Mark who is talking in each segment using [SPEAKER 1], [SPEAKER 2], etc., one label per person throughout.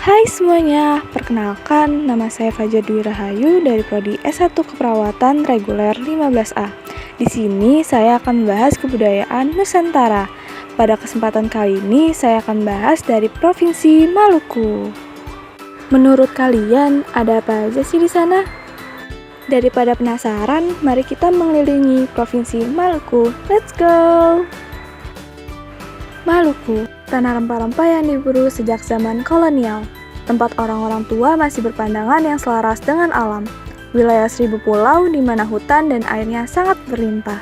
[SPEAKER 1] Hai semuanya, perkenalkan nama saya Fajar Dwi Rahayu dari Prodi S1 Keperawatan Reguler 15A. Di sini saya akan membahas kebudayaan Nusantara. Pada kesempatan kali ini saya akan bahas dari Provinsi Maluku. Menurut kalian ada apa aja sih di sana? Daripada penasaran, mari kita mengelilingi Provinsi Maluku. Let's go! Maluku, tanah rempah-rempah yang diburu sejak zaman kolonial. Tempat orang-orang tua masih berpandangan yang selaras dengan alam. Wilayah 1000 pulau di mana hutan dan airnya sangat berlimpah.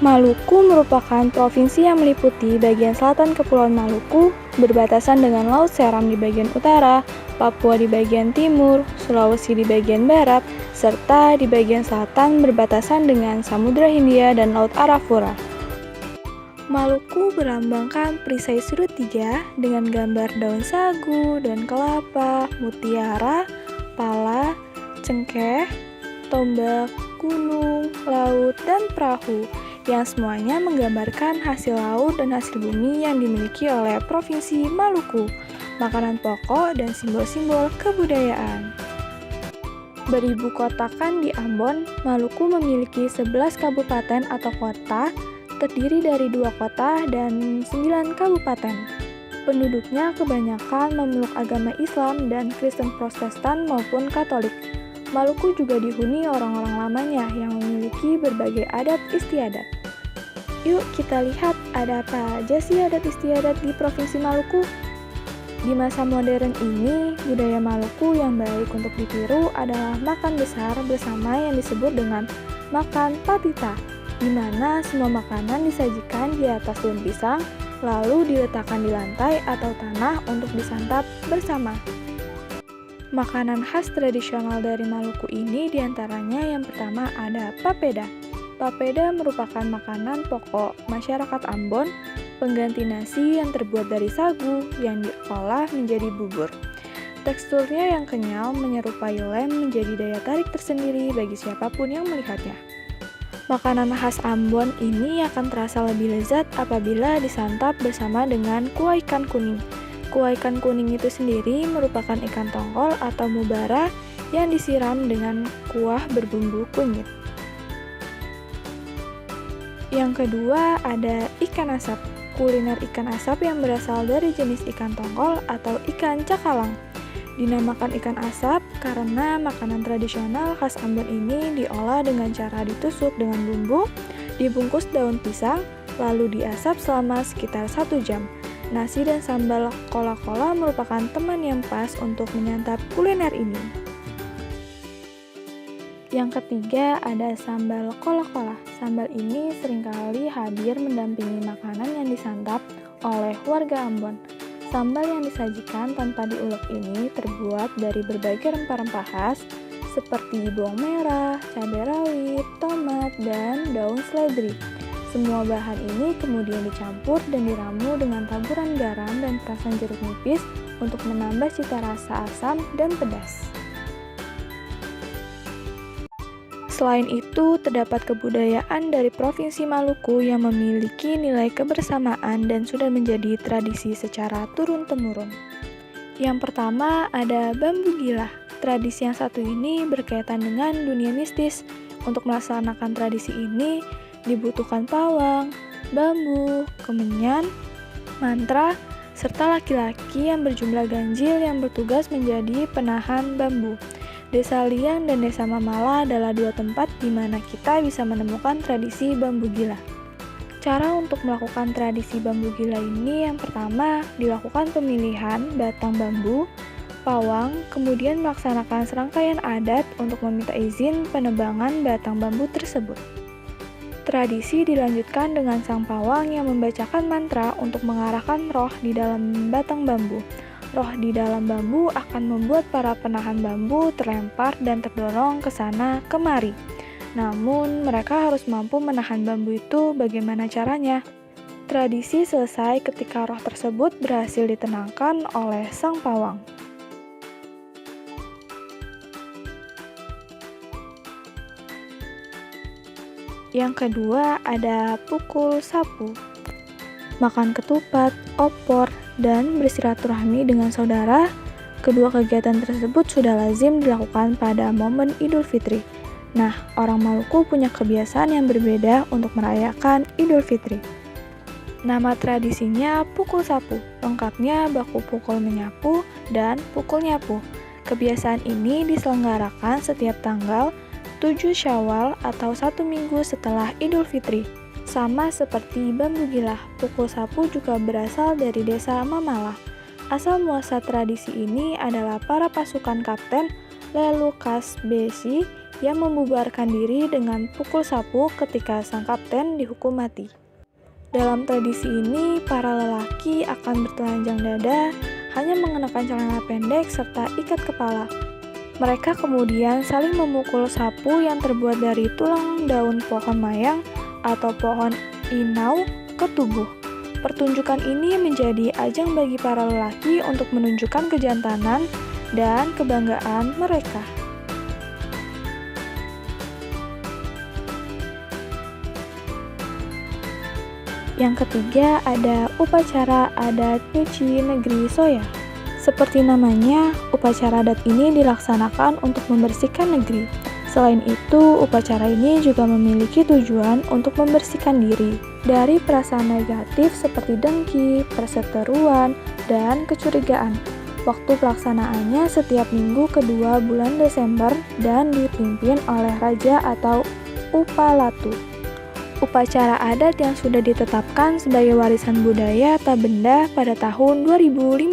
[SPEAKER 1] Maluku merupakan provinsi yang meliputi bagian selatan Kepulauan Maluku, berbatasan dengan Laut Seram di bagian utara, Papua di bagian timur, Sulawesi di bagian barat, serta di bagian selatan berbatasan dengan Samudra Hindia dan Laut Arafura. Maluku berlambangkan perisai sudut 3 dengan gambar daun sagu, daun kelapa, mutiara, pala, cengkeh, tombak, gunung, laut, dan perahu yang semuanya menggambarkan hasil laut dan hasil bumi yang dimiliki oleh Provinsi Maluku, makanan pokok, dan simbol-simbol kebudayaan. Beribu kotakan di Ambon, Maluku memiliki 11 kabupaten atau kota, terdiri dari 2 kota dan 9 kabupaten. Penduduknya kebanyakan memeluk agama Islam dan Kristen Protestan maupun Katolik. Maluku juga dihuni orang-orang lamanya yang memiliki berbagai adat istiadat. Yuk kita lihat ada apa aja sih adat istiadat di Provinsi Maluku. Di masa modern ini, budaya Maluku yang baik untuk ditiru adalah makan besar bersama yang disebut dengan makan patita, di mana semua makanan disajikan di atas daun pisang, lalu diletakkan di lantai atau tanah untuk disantap bersama. Makanan khas tradisional dari Maluku ini diantaranya yang pertama ada papeda. Papeda merupakan makanan pokok masyarakat Ambon, pengganti nasi yang terbuat dari sagu yang diolah menjadi bubur. Teksturnya yang kenyal menyerupai lem menjadi daya tarik tersendiri bagi siapapun yang melihatnya. Makanan khas Ambon ini akan terasa lebih lezat apabila disantap bersama dengan kuah ikan kuning. Kuah ikan kuning itu sendiri merupakan ikan tongkol atau mubara yang disiram dengan kuah berbumbu kunyit. Yang kedua ada ikan asap. Kuliner ikan asap yang berasal dari jenis ikan tongkol atau ikan cakalang. Dinamakan ikan asap karena makanan tradisional khas Ambon ini diolah dengan cara ditusuk dengan bumbu, dibungkus daun pisang, lalu diasap selama sekitar 1 jam. Nasi dan sambal kola-kola merupakan teman yang pas untuk menyantap kuliner ini. Yang ketiga ada sambal kola-kola. Sambal ini seringkali hadir mendampingi makanan yang disantap oleh warga Ambon. Sambal yang disajikan tanpa diulek ini terbuat dari berbagai rempah-rempah khas seperti bawang merah, cabai rawit, tomat, dan daun seledri. Semua bahan ini kemudian dicampur dan diramu dengan taburan garam dan perasan jeruk nipis untuk menambah cita rasa asam dan pedas. Selain itu, terdapat kebudayaan dari Provinsi Maluku yang memiliki nilai kebersamaan dan sudah menjadi tradisi secara turun-temurun. Yang pertama ada bambu gila. Tradisi yang satu ini berkaitan dengan dunia mistis. Untuk melaksanakan tradisi ini dibutuhkan pawang, bambu, kemenyan, mantra, serta laki-laki yang berjumlah ganjil yang bertugas menjadi penahan bambu. Desa Liang dan Desa Mamala adalah 2 tempat di mana kita bisa menemukan tradisi bambu gila. Cara untuk melakukan tradisi bambu gila ini yang pertama dilakukan pemilihan batang bambu, pawang, kemudian melaksanakan serangkaian adat untuk meminta izin penebangan batang bambu tersebut. Tradisi dilanjutkan dengan sang pawang yang membacakan mantra untuk mengarahkan roh di dalam batang bambu. Roh di dalam bambu akan membuat para penahan bambu terlempar dan terdorong ke sana kemari. Namun, mereka harus mampu menahan bambu itu. Bagaimana caranya? Tradisi selesai ketika roh tersebut berhasil ditenangkan oleh sang pawang. Yang kedua ada pukul sapu. Makan ketupat, opor, dan bersilaturahmi dengan saudara. Kedua kegiatan tersebut sudah lazim dilakukan pada momen Idul Fitri. Nah, orang Maluku punya kebiasaan yang berbeda untuk merayakan Idul Fitri. Nama tradisinya pukul sapu, lengkapnya baku pukul menyapu dan pukul nyapu. Kebiasaan ini diselenggarakan setiap tanggal 7 Syawal atau 1 minggu setelah Idul Fitri. Sama seperti bambu gilah, pukul sapu juga berasal dari desa Mamalah. Asal muasal tradisi ini adalah para pasukan Kapten Lelukas Besi yang membubarkan diri dengan pukul sapu ketika sang kapten dihukum mati. Dalam tradisi ini, para lelaki akan bertelanjang dada, hanya mengenakan celana pendek serta ikat kepala. Mereka kemudian saling memukul sapu yang terbuat dari tulang daun pohon mayang atau pohon inau ke tubuh. Pertunjukan ini menjadi ajang bagi para lelaki untuk menunjukkan kejantanan dan kebanggaan mereka. Yang ketiga ada upacara adat nyuci negeri Soya. Seperti namanya, upacara adat ini dilaksanakan untuk membersihkan negeri. Selain itu, upacara ini juga memiliki tujuan untuk membersihkan diri dari perasaan negatif seperti dengki, perseteruan, dan kecurigaan. Waktu pelaksanaannya setiap minggu kedua bulan Desember dan dipimpin oleh raja atau upalatu. Upacara adat yang sudah ditetapkan sebagai warisan budaya tak benda pada tahun 2015.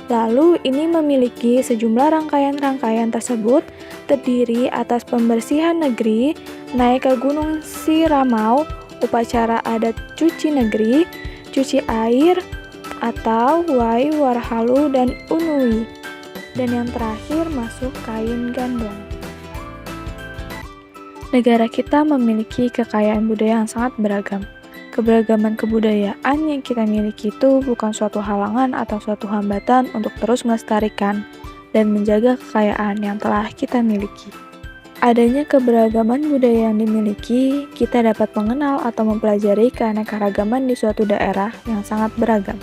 [SPEAKER 1] Lalu ini memiliki sejumlah rangkaian-rangkaian tersebut terdiri atas pembersihan negeri, naik ke Gunung Siramau, upacara adat cuci negeri, cuci air, atau Wai Warhalu dan Unui, dan yang terakhir masuk kain gandong. Negara kita memiliki kekayaan budaya yang sangat beragam. Keberagaman kebudayaan yang kita miliki itu bukan suatu halangan atau suatu hambatan untuk terus melestarikan dan menjaga kekayaan yang telah kita miliki. Adanya keberagaman budaya yang dimiliki, kita dapat mengenal atau mempelajari keanekaragaman di suatu daerah yang sangat beragam.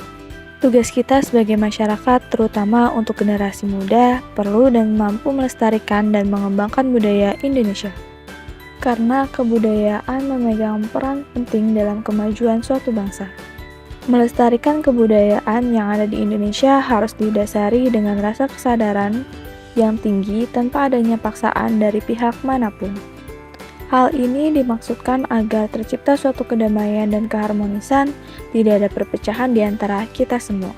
[SPEAKER 1] Tugas kita sebagai masyarakat, terutama untuk generasi muda, perlu dan mampu melestarikan dan mengembangkan budaya Indonesia. Karena kebudayaan memegang peran penting dalam kemajuan suatu bangsa. Melestarikan kebudayaan yang ada di Indonesia harus didasari dengan rasa kesadaran yang tinggi tanpa adanya paksaan dari pihak manapun. Hal ini dimaksudkan agar tercipta suatu kedamaian dan keharmonisan, tidak ada perpecahan di antara kita semua.